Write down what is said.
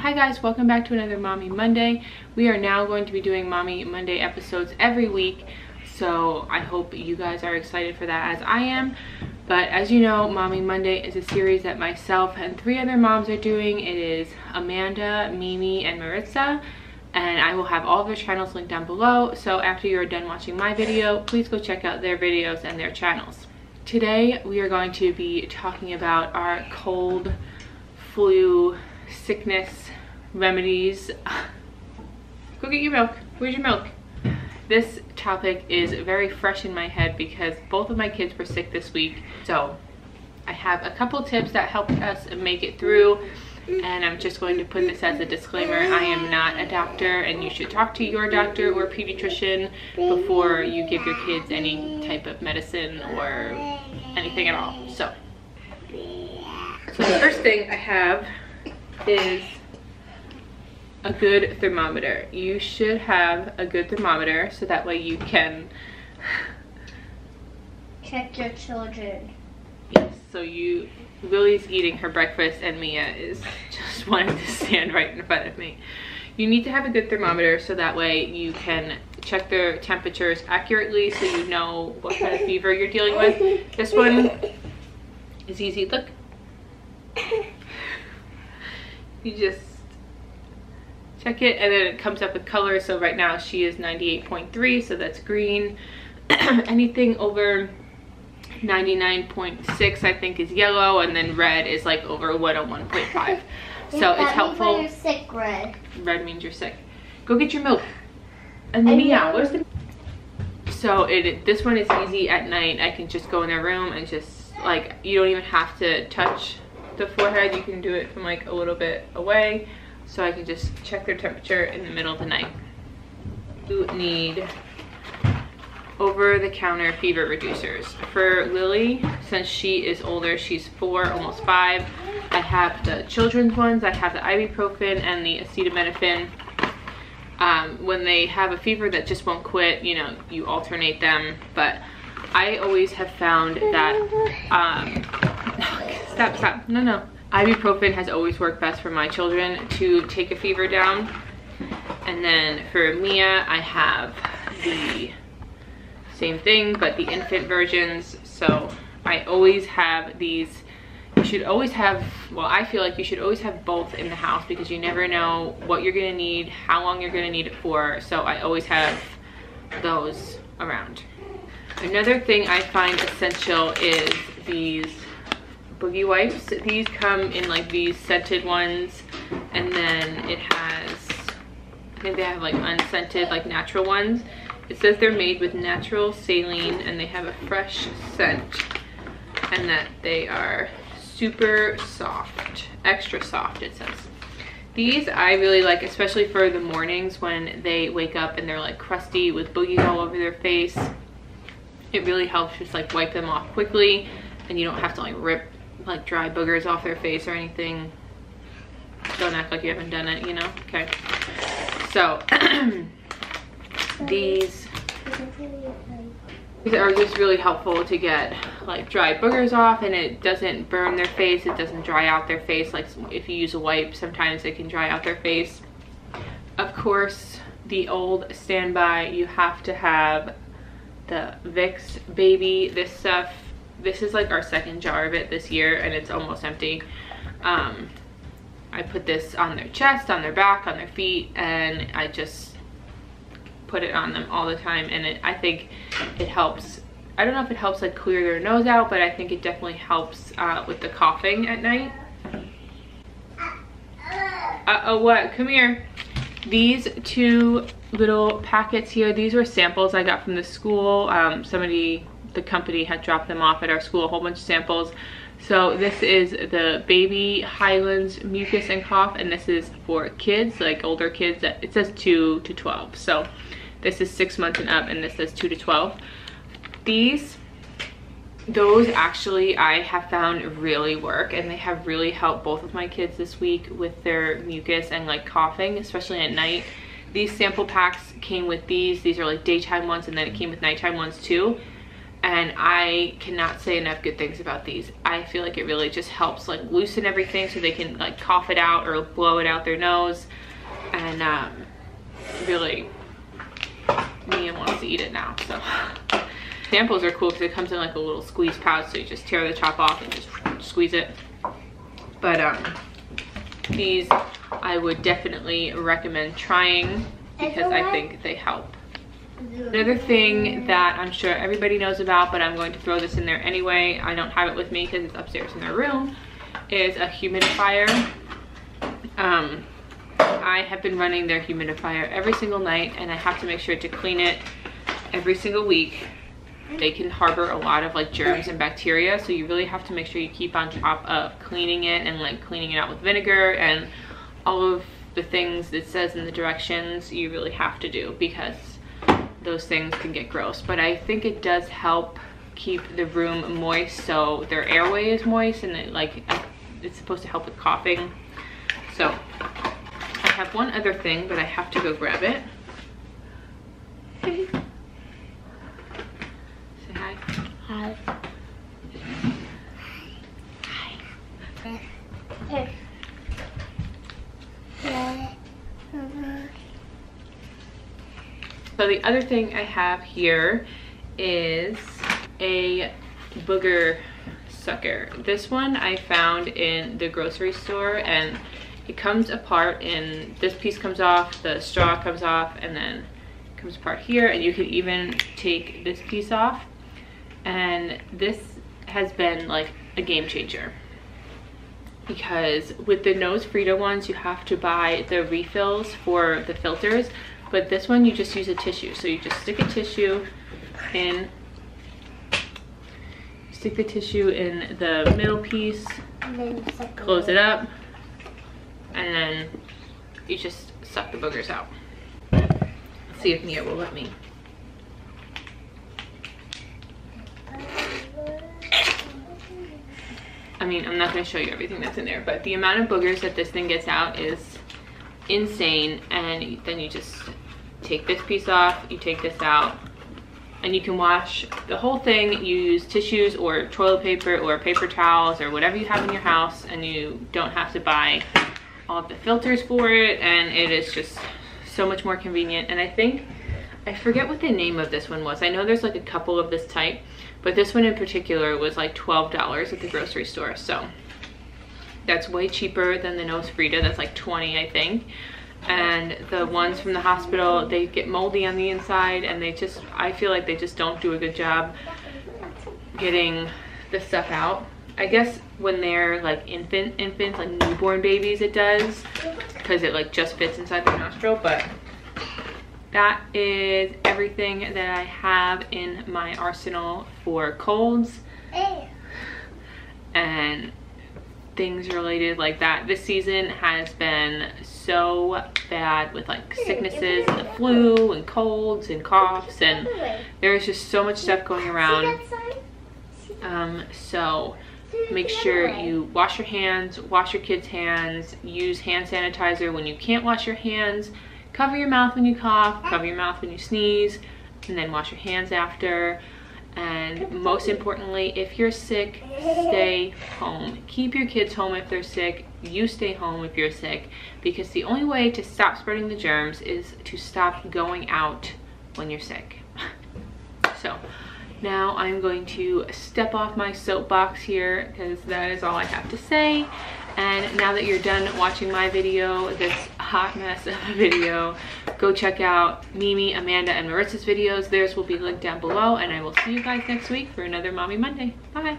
Hi guys, welcome back to another Mommy Monday. We are now going to be doing Mommy Monday episodes every week, so I hope you guys are excited for that as I am. But as you know, Mommy Monday is a series that myself and 3 other moms are doing. It is Amanda, Mimi, and Marizta, and I will have all of their channels linked down below. So after you're done watching my video, please go check out their videos and their channels. Today we are going to be talking about our cold, flu, sickness remedies. Go get your milk. Where's your milk? This topic is very fresh in my head because both of my kids were sick this week. So I have a couple tips that helped us make it through, and I'm just going to put this as a disclaimer. I am not a doctor, and you should talk to your doctor or pediatrician before you give your kids any type of medicine or anything at all. So the first thing I have is a good thermometer. You should have a good thermometer so that way you can check your children. Yes, so Lily's eating her breakfast and Mia is just wanting to stand right in front of me. You need to have a good thermometer so that way you can check their temperatures accurately so you know what kind of fever you're dealing with. This one is easy. Look. You just check it and then it comes up with color. So right now she is 98.3, so that's green. Anything over 99.6 I think is yellow, and then red is like over 101.5. So it's helpful. That means you're sick, red. Red means you're sick. Go get your milk. And Mia, where's the... So this one is easy at night. I can just go in their room and just like, you don't even have to touch the forehead. You can do it from like a little bit away. So I can just check their temperature in the middle of the night. You need over-the-counter fever reducers. For Lily, since she is older, she's 4, almost 5, I have the children's ones. I have the ibuprofen and the acetaminophen. When they have a fever that just won't quit, you know, you alternate them. But I always have found that, stop, no. Ibuprofen has always worked best for my children to take a fever down. And then for Mia, I have the same thing, but the infant versions. So I always have these. You should always have, well, I feel like you should always have both in the house because you never know what you're gonna need, how long you're gonna need it for. So I always have those around. Another thing I find essential is these boogie wipes. These come in like these scented ones, and then it has, I think they have like unscented, like natural ones. It says they're made with natural saline and they have a fresh scent, and that they are super soft, extra soft it says. These I really like, especially for the mornings when they wake up and they're like crusty with boogies all over their face. It really helps just like wipe them off quickly, and you don't have to like rip like dry boogers off their face or anything. Don't act like you haven't done it, you know? Okay. So these are just really helpful to get like dry boogers off, and it doesn't burn their face, it doesn't dry out their face. Like if you use a wipe, sometimes it can dry out their face. Of course, the old standby, you have to have the Vicks Baby. This stuff, this is like our second jar of it this year and it's almost empty. I put this on their chest, on their back, on their feet, and I just put it on them all the time, and I think it helps. I don't know if it helps like clear their nose out, but I think it definitely helps with the coughing at night. Uh-oh, what? Come here. These 2 little packets here, these were samples I got from the school. The company had dropped them off at our school, a whole bunch of samples. So this is the Baby Highlands Mucus and Cough, and this is for kids, like older kids. It says 2 to 12. So this is 6 months and up, and this says 2 to 12. Those actually I have found really work, and they have really helped both of my kids this week with their mucus and like coughing, especially at night. These sample packs came with these. These are like daytime ones, and then it came with nighttime ones too. and I cannot say enough good things about these. I feel like it really just helps like loosen everything so they can like cough it out or blow it out their nose. And really, Mia wants to eat it now. So samples are cool because it comes in like a little squeeze pouch, so you just tear the top off and just squeeze it. But these I would definitely recommend trying because I think they help. Another thing that I'm sure everybody knows about, but I'm going to throw this in there anyway, I don't have it with me because it's upstairs in their room, is a humidifier. I have been running their humidifier every single night, and I have to make sure to clean it every single week. They can harbor a lot of like germs and bacteria, so you really have to make sure you keep on top of cleaning it and like cleaning it out with vinegar and all of the things it says in the directions. You really have to do because those things can get gross. But I think it does help keep the room moist, so their airway is moist, and it's supposed to help with coughing. So I have one other thing, but I have to go grab it. Say hi. Hi. Hi. So the other thing I have here is a booger sucker. This one I found in the grocery store, and it comes apart, and this piece comes off, the straw comes off, and then it comes apart here, and you can even take this piece off. And this has been like a game changer, because with the Nose Frida ones you have to buy the refills for the filters, but this one you just use a tissue. So you just stick a tissue in, stick the tissue in the middle piece, And then close it up, and then you just suck the boogers out. Let's see if Mia will let me. I mean, I'm not going to show you everything that's in there, but the amount of boogers that this thing gets out is insane. And then you just take this piece off, you take this out, and you can wash the whole thing. You use tissues or toilet paper or paper towels or whatever you have in your house, and you don't have to buy all of the filters for it, and it is just so much more convenient. And I think, I forget what the name of this one was. I know there's like a couple of this type, but this one in particular was like $12 at the grocery store. So that's way cheaper than the Nose Frida. That's like 20, I think. And the ones from the hospital, they get moldy on the inside, and they just, I feel like they just don't do a good job getting the stuff out. I guess when they're like infants, like newborn babies, it does, because it like just fits inside the nostril. But that is everything that I have in my arsenal for colds and things related like that. This season has been so bad with like sicknesses and the flu and colds and coughs, and there's just so much stuff going around. So make sure you wash your hands, wash your kids' hands, use hand sanitizer when you can't wash your hands, cover your mouth when you cough, cover your mouth when you sneeze, and then wash your hands after. And most importantly, if you're sick, stay home. Keep your kids home if they're sick. You stay home if you're sick, because the only way to stop spreading the germs is to stop going out when you're sick. So now I'm going to step off my soapbox here, because that is all I have to say. And now that you're done watching my video, this hot mess of a video, go check out Mimi, Amanda, and Marista's videos. Theirs will be linked down below, and I will see you guys next week for another Mommy Monday. Bye.